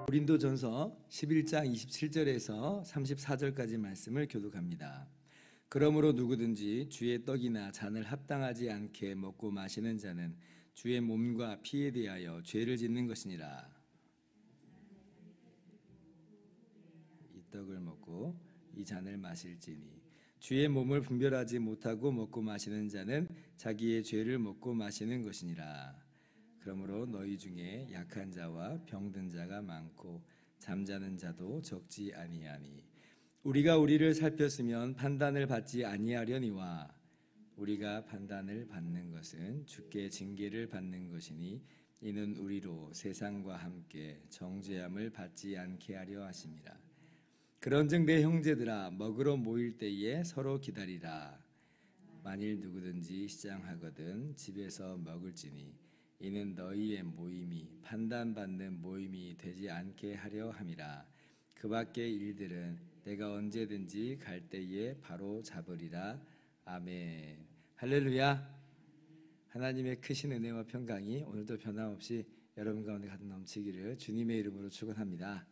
고린도전서 11장 27절에서 34절까지 말씀을 교독합니다. 그러므로 누구든지 주의 떡이나 잔을 합당하지 않게 먹고 마시는 자는 주의 몸과 피에 대하여 죄를 짓는 것이니라. 이 떡을 먹고 이 잔을 마실지니 주의 몸을 분별하지 못하고 먹고 마시는 자는 자기의 죄를 먹고 마시는 것이니라. 그러므로 너희 중에 약한 자와 병든 자가 많고 잠자는 자도 적지 아니하니 우리가 우리를 살폈으면 판단을 받지 아니하려니와 우리가 판단을 받는 것은 주께 징계를 받는 것이니 이는 우리로 세상과 함께 정죄함을 받지 않게 하려 하심이라. 그런즉 내 형제들아 먹으러 모일 때에 서로 기다리라. 만일 누구든지 시장하거든 집에서 먹을지니 이는 너희의 모임이 판단받는 모임이 되지 않게 하려 함이라. 그 밖의 일들은 내가 언제든지 갈 때에 바로 잡으리라. 아멘. 할렐루야. 하나님의 크신 은혜와 평강이 오늘도 변함없이 여러분 가운데 가득 넘치기를 주님의 이름으로 축원합니다.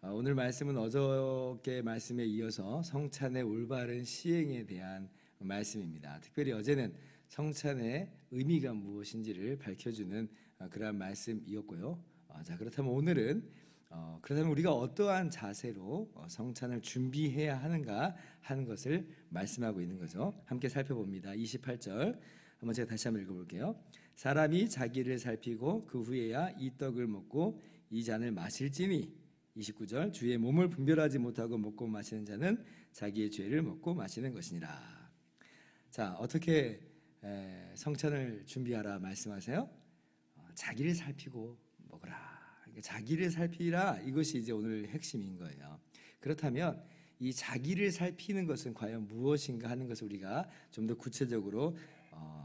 오늘 말씀은 어저께 말씀에 이어서 성찬의 올바른 시행에 대한 말씀입니다. 특별히 어제는 성찬의 의미가 무엇인지를 밝혀주는 그러한 말씀이었고요. 자, 그렇다면 오늘은 그렇다면 우리가 어떠한 자세로 성찬을 준비해야 하는가 하는 것을 말씀하고 있는 거죠. 함께 살펴봅니다. 28절 한번 제가 다시 한번 읽어볼게요. 사람이 자기를 살피고 그 후에야 이 떡을 먹고 이 잔을 마실지니 29절 주의 몸을 분별하지 못하고 먹고 마시는 자는 자기의 죄를 먹고 마시는 것이니라. 자, 어떻게 성찬을 준비하라 말씀하세요? 자기를 살피고 먹으라. 자기를 살피라, 이것이 이제 오늘 핵심인 거예요. 그렇다면 이 자기를 살피는 것은 과연 무엇인가 하는 것을 우리가 좀 더 구체적으로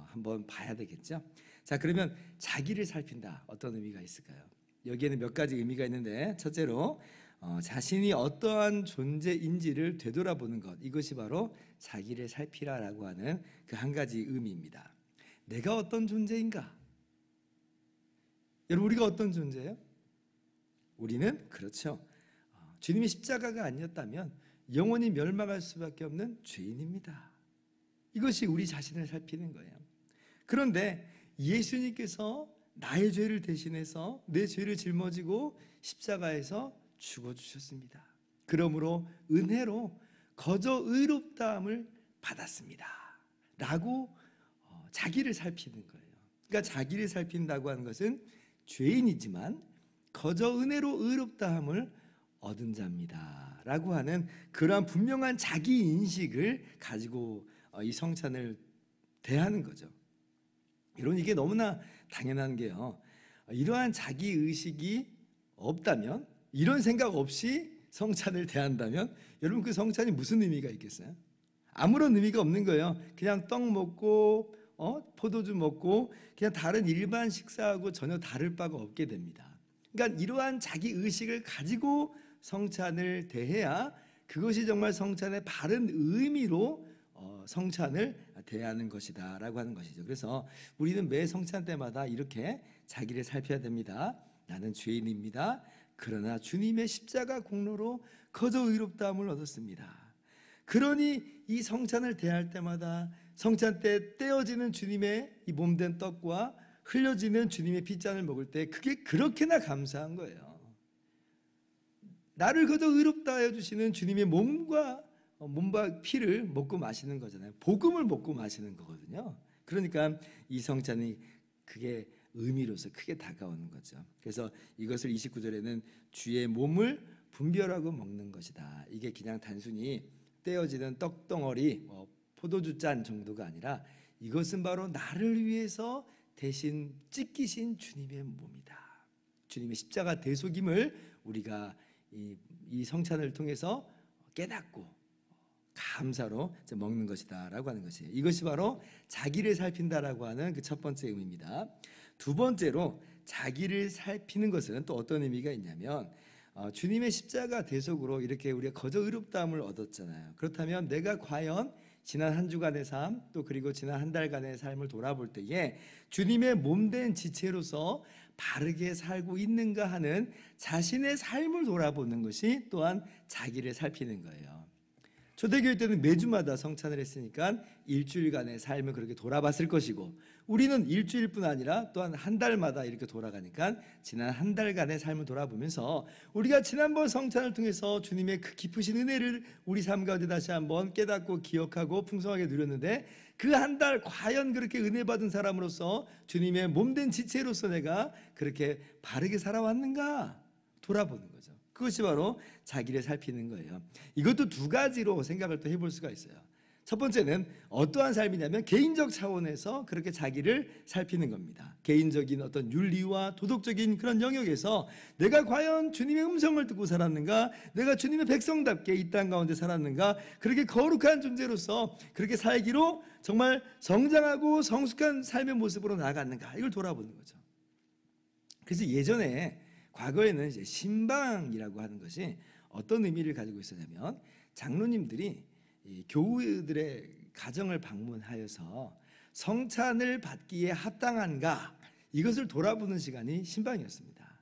한번 봐야 되겠죠. 자, 그러면 자기를 살핀다, 어떤 의미가 있을까요? 여기에는 몇 가지 의미가 있는데, 첫째로 자신이 어떠한 존재인지를 되돌아보는 것, 이것이 바로 자기를 살피라라고 하는 그 한 가지 의미입니다. 내가 어떤 존재인가? 여러분, 우리가 어떤 존재예요? 우리는 그렇죠, 주님의 십자가가 아니었다면 영원히 멸망할 수밖에 없는 죄인입니다. 이것이 우리 자신을 살피는 거예요. 그런데 예수님께서 나의 죄를 대신해서 내 죄를 짊어지고 십자가에서 죽어주셨습니다. 그러므로 은혜로 거저 의롭다함을 받았습니다 라고 자기를 살피는 거예요. 그러니까 자기를 살핀다고 하는 것은 죄인이지만 거저 은혜로 의롭다함을 얻은 자입니다 라고 하는 그러한 분명한 자기 인식을 가지고 이 성찬을 대하는 거죠. 여러분, 이게 너무나 당연한 게요, 이러한 자기 의식이 없다면, 이런 생각 없이 성찬을 대한다면 여러분, 그 성찬이 무슨 의미가 있겠어요? 아무런 의미가 없는 거예요. 그냥 떡 먹고 포도주 먹고 그냥 다른 일반 식사하고 전혀 다를 바가 없게 됩니다. 그러니까 이러한 자기 의식을 가지고 성찬을 대해야 그것이 정말 성찬의 바른 의미로 성찬을 대하는 것이다 라고 하는 것이죠. 그래서 우리는 매 성찬 때마다 이렇게 자기를 살펴야 됩니다. 나는 죄인입니다. 그러나 주님의 십자가 공로로 거저 의롭다함을 얻었습니다. 그러니 이 성찬을 대할 때마다 성찬 때 떼어지는 주님의 이 몸된 떡과 흘려지는 주님의 핏잔을 먹을 때 그게 그렇게나 감사한 거예요. 나를 거저 의롭다 하여 주시는 주님의 몸과 피를 먹고 마시는 거잖아요. 복음을 먹고 마시는 거거든요. 그러니까 이 성찬이 그게 의미로서 크게 다가오는 거죠. 그래서 이것을 29절에는 주의 몸을 분별하고 먹는 것이다. 이게 그냥 단순히 떼어지는 떡덩어리, 포도주 잔 정도가 아니라 이것은 바로 나를 위해서 대신 찢기신 주님의 몸이다. 주님의 십자가 대속임을 우리가 이 성찬을 통해서 깨닫고 감사로 먹는 것이다라고 하는 것이에요. 이것이 바로 자기를 살핀다라고 하는 그 첫 번째 의미입니다. 두 번째로 자기를 살피는 것은 또 어떤 의미가 있냐면 주님의 십자가 대속으로 이렇게 우리가 거저 의롭다함을 얻었잖아요. 그렇다면 내가 과연 지난 한 주간의 삶, 또 그리고 지난 한 달간의 삶을 돌아볼 때에 주님의 몸된 지체로서 바르게 살고 있는가 하는 자신의 삶을 돌아보는 것이 또한 자기를 살피는 거예요. 초대교회 때는 매주마다 성찬을 했으니까 일주일간의 삶을 그렇게 돌아봤을 것이고, 우리는 일주일뿐 아니라 또한 한 달마다 이렇게 돌아가니까 지난 한 달간의 삶을 돌아보면서 우리가 지난번 성찬을 통해서 주님의 그 깊으신 은혜를 우리 삶 가운데 다시 한번 깨닫고 기억하고 풍성하게 누렸는데, 그 한 달 과연 그렇게 은혜 받은 사람으로서 주님의 몸된 지체로서 내가 그렇게 바르게 살아왔는가 돌아보는 거죠. 그것이 바로 자기를 살피는 거예요. 이것도 두 가지로 생각을 또 해볼 수가 있어요. 첫 번째는 어떠한 삶이냐면 개인적 차원에서 그렇게 자기를 살피는 겁니다. 개인적인 어떤 윤리와 도덕적인 그런 영역에서 내가 과연 주님의 음성을 듣고 살았는가, 내가 주님의 백성답게 이 땅 가운데 살았는가, 그렇게 거룩한 존재로서 그렇게 살기로 정말 성장하고 성숙한 삶의 모습으로 나아갔는가, 이걸 돌아보는 거죠. 그래서 예전에 과거에는 이제 신방이라고 하는 것이 어떤 의미를 가지고 있었냐면, 장로님들이 이 교우들의 가정을 방문하여서 성찬을 받기에 합당한가, 이것을 돌아보는 시간이 신방이었습니다.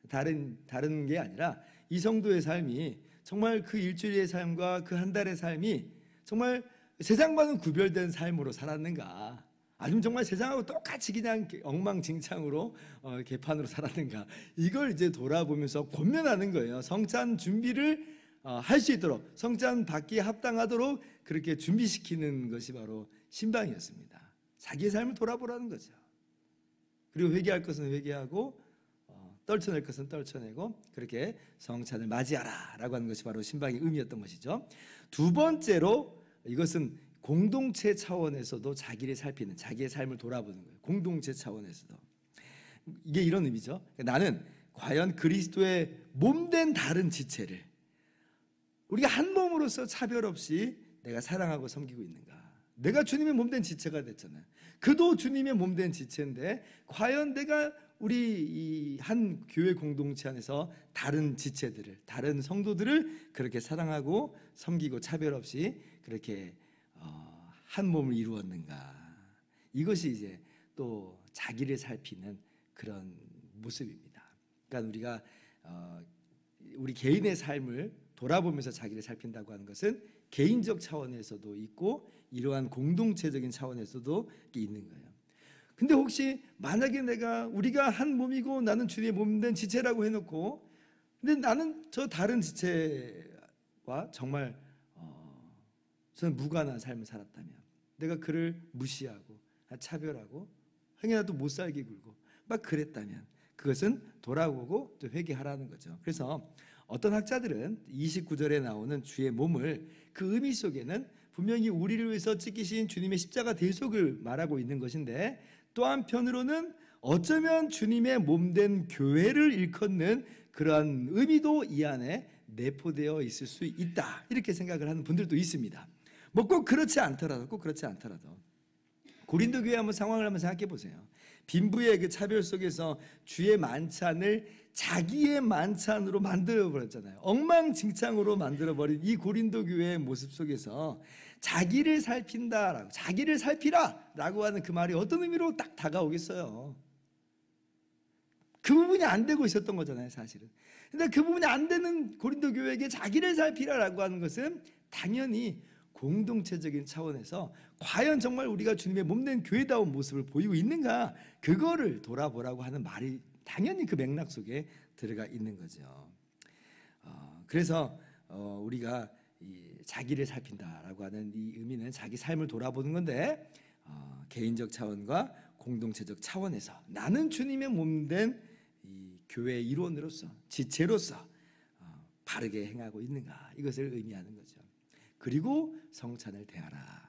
다른 게 아니라 이 성도의 삶이 정말 그 일주일의 삶과 그 한 달의 삶이 정말 세상과는 구별된 삶으로 살았는가, 아니면 정말 세상하고 똑같이 그냥 엉망진창으로 개판으로 살았는가, 이걸 이제 돌아보면서 권면하는 거예요. 성찬 준비를 할 수 있도록, 성찬 받기에 합당하도록 그렇게 준비시키는 것이 바로 신방이었습니다. 자기의 삶을 돌아보라는 거죠. 그리고 회개할 것은 회개하고 떨쳐낼 것은 떨쳐내고 그렇게 성찬을 맞이하라 라고 하는 것이 바로 신방의 의미였던 것이죠. 두 번째로 이것은 공동체 차원에서도 자기를 살피는, 자기의 삶을 돌아보는 거예요. 공동체 차원에서도. 이게 이런 의미죠. 나는 과연 그리스도의 몸된 다른 지체를 우리가 한 몸으로서 차별 없이 내가 사랑하고 섬기고 있는가. 내가 주님의 몸된 지체가 됐잖아요. 그도 주님의 몸된 지체인데 과연 내가 우리 이 한 교회 공동체 안에서 다른 지체들을, 다른 성도들을 그렇게 사랑하고 섬기고 차별 없이 그렇게 한 몸을 이루었는가. 이것이 이제 또 자기를 살피는 그런 모습입니다. 그러니까 우리가 우리 개인의 삶을 돌아보면서 자기를 살핀다고 하는 것은 개인적 차원에서도 있고 이러한 공동체적인 차원에서도 있는 거예요. 근데 혹시 만약에 우리가 한 몸이고 나는 주님의 몸된 지체라고 해놓고, 근데 나는 저 다른 지체와 정말 저는 무관한 삶을 살았다면, 내가 그를 무시하고 차별하고 행여라도 못 살게 굴고 막 그랬다면 그것은 돌아보고 또 회개하라는 거죠. 그래서 어떤 학자들은 29절에 나오는 주의 몸을 그 의미 속에는 분명히 우리를 위해서 찢기신 주님의 십자가 대속을 말하고 있는 것인데, 또 한편으로는 어쩌면 주님의 몸된 교회를 일컫는 그러한 의미도 이 안에 내포되어 있을 수 있다, 이렇게 생각을 하는 분들도 있습니다. 뭐 꼭 그렇지 않더라도 고린도 교회 한번 상황을 한번 생각해 보세요. 빈부의 그 차별 속에서 주의 만찬을 자기의 만찬으로 만들어버렸잖아요. 엉망진창으로 만들어버린 이 고린도 교회의 모습 속에서 자기를 살핀다라고, 자기를 살피라라고 하는 그 말이 어떤 의미로 딱 다가오겠어요. 그 부분이 안 되고 있었던 거잖아요, 사실은. 근데 그 부분이 안 되는 고린도 교회에게 자기를 살피라라고 하는 것은 당연히 공동체적인 차원에서 과연 정말 우리가 주님의 몸된 교회다운 모습을 보이고 있는가, 그거를 돌아보라고 하는 말이 당연히 그 맥락 속에 들어가 있는 거죠. 그래서 우리가 이 자기를 살핀다라고 하는 이 의미는 자기 삶을 돌아보는 건데, 개인적 차원과 공동체적 차원에서 나는 주님의 몸된 이 교회의 일원으로서, 지체로서 바르게 행하고 있는가, 이것을 의미하는 거죠. 그리고 성찬을 대하라.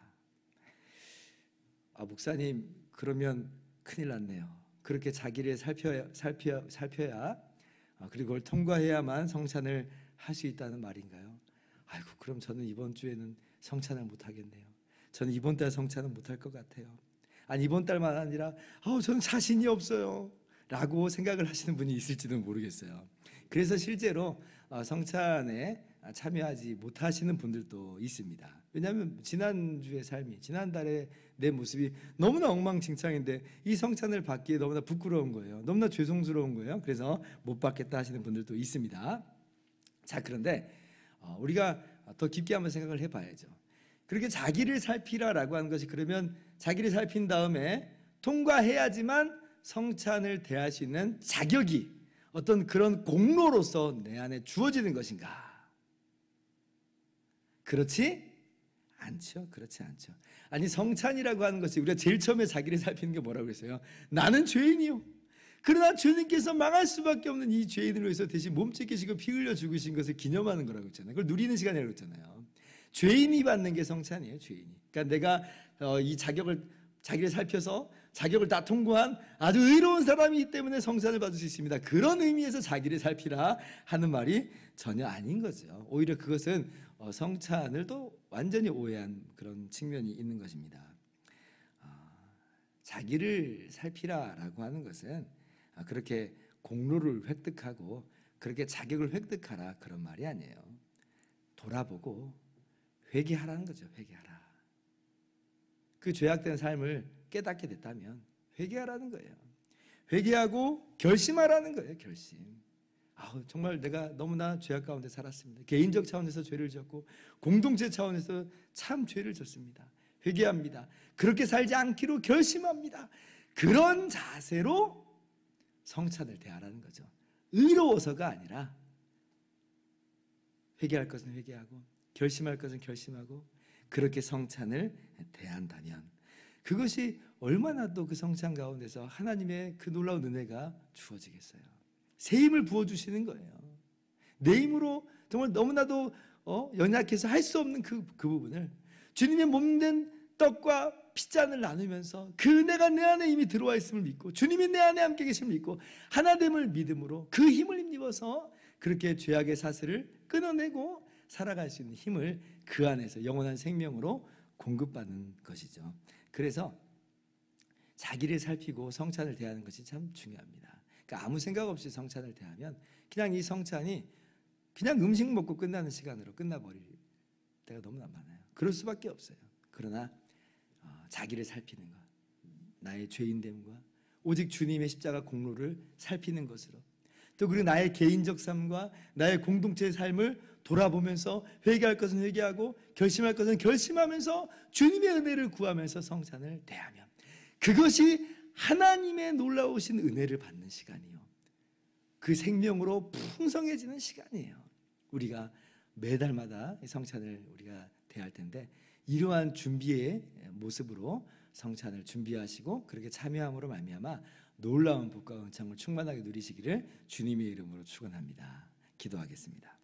목사님, 그러면 큰일 났네요. 그렇게 자기를 살펴야 그리고 그걸 통과해야만 성찬을 할 수 있다는 말인가요? 아이고, 그럼 저는 이번 주에는 성찬을 못 하겠네요. 저는 이번 달 성찬은 못 할 것 같아요. 아니 이번 달만 아니라 저는 자신이 없어요 라고 생각을 하시는 분이 있을지도 모르겠어요. 그래서 실제로 성찬에 참여하지 못하시는 분들도 있습니다. 왜냐하면 지난주의 삶이, 지난달에 내 모습이 너무나 엉망진창인데 이 성찬을 받기에 너무나 부끄러운 거예요. 너무나 죄송스러운 거예요. 그래서 못 받겠다 하시는 분들도 있습니다. 자, 그런데 우리가 더 깊게 한번 생각을 해봐야죠. 그렇게 자기를 살피라라고 하는 것이, 그러면 자기를 살핀 다음에 통과해야지만 성찬을 대할 수 있는 자격이 어떤 그런 공로로서 내 안에 주어지는 것인가? 그렇지 않죠. 그렇지 않죠. 아니 성찬이라고 하는 것이, 우리가 제일 처음에 자기를 살피는 게 뭐라고 그랬어요? 나는 죄인이요. 그러나 주님께서 망할 수밖에 없는 이 죄인을 위해서 대신 몸 찢기시고 피 흘려 죽으신 것을 기념하는 거라고 했잖아요. 그걸 누리는 시간이라고 했잖아요. 죄인이 받는 게 성찬이에요. 죄인이. 그러니까 내가 이 자기를 살펴서 자격을 다 통과한 아주 의로운 사람이기 때문에 성찬을 받을 수 있습니다. 그런 의미에서 자기를 살피라 하는 말이 전혀 아닌 거죠. 오히려 그것은 성찬을 또 완전히 오해한 그런 측면이 있는 것입니다. 자기를 살피라라고 하는 것은 그렇게 공로를 획득하고 그렇게 자격을 획득하라 그런 말이 아니에요. 돌아보고 회개하라는 거죠. 회개하라. 그 죄악된 삶을 깨닫게 됐다면 회개하라는 거예요. 회개하고 결심하라는 거예요. 결심. 정말 내가 너무나 죄악 가운데 살았습니다. 개인적 차원에서 죄를 지었고 공동체 차원에서 참 죄를 졌습니다. 회개합니다. 그렇게 살지 않기로 결심합니다. 그런 자세로 성찬을 대하라는 거죠. 의로워서가 아니라 회개할 것은 회개하고 결심할 것은 결심하고 그렇게 성찬을 대한다면 그것이 얼마나 또 그 성찬 가운데서 하나님의 그 놀라운 은혜가 주어지겠어요. 새 힘을 부어주시는 거예요. 내 힘으로 정말 너무나도 연약해서 할 수 없는 그 부분을 주님의 몸된 떡과 피잔을 나누면서 그 은혜가 내 안에 이미 들어와 있음을 믿고 주님이 내 안에 함께 계심을 믿고 하나됨을 믿음으로 그 힘을 힘입어서 그렇게 죄악의 사슬을 끊어내고 살아갈 수 있는 힘을 그 안에서 영원한 생명으로 공급받는 것이죠. 그래서 자기를 살피고 성찬을 대하는 것이 참 중요합니다. 그러니까 아무 생각 없이 성찬을 대하면 그냥 이 성찬이 그냥 음식 먹고 끝나는 시간으로 끝나버릴 때가 너무나 많아요. 그럴 수밖에 없어요. 그러나 자기를 살피는 것, 나의 죄인됨과 오직 주님의 십자가 공로를 살피는 것으로 또 그리고 나의 개인적 삶과 나의 공동체의 삶을 돌아보면서 회개할 것은 회개하고 결심할 것은 결심하면서 주님의 은혜를 구하면서 성찬을 대하면 그것이 하나님의 놀라우신 은혜를 받는 시간이요. 그 생명으로 풍성해지는 시간이에요. 우리가 매달마다 성찬을 우리가 대할 텐데 이러한 준비의 모습으로 성찬을 준비하시고 그렇게 참여함으로 말미암아 놀라운 복과 은총을 충만하게 누리시기를 주님의 이름으로 축원합니다. 기도하겠습니다.